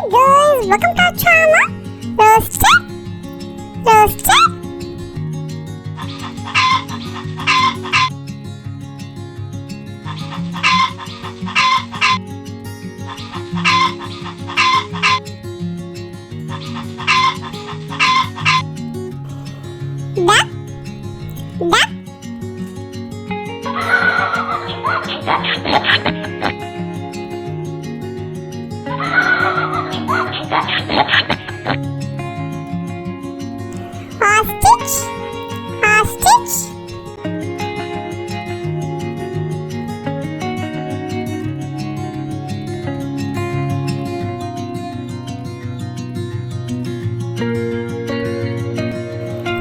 guys, welcome to our channel. Roasted. Duck. Ostrich.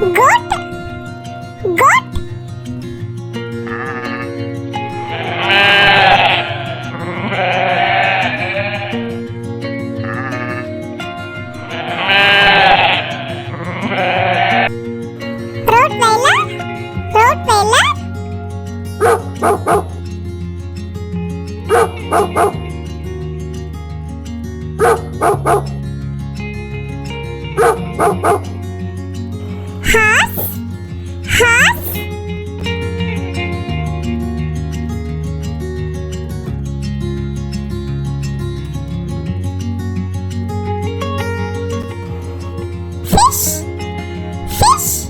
Goat. Rottweiler. Horse. Fish.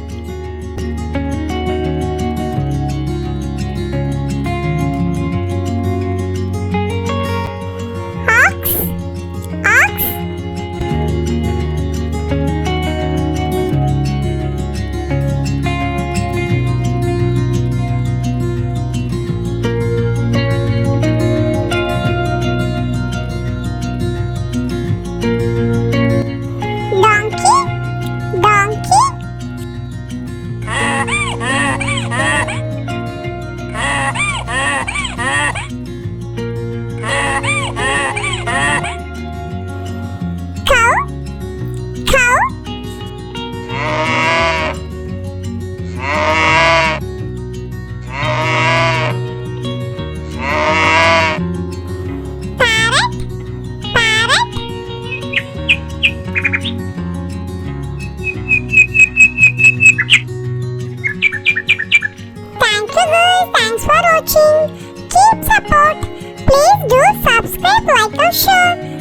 Ox. Donkey. Cow. Parrot. Thank you guys. Thanks for watching. Keep support. Please do subscribe, like and share.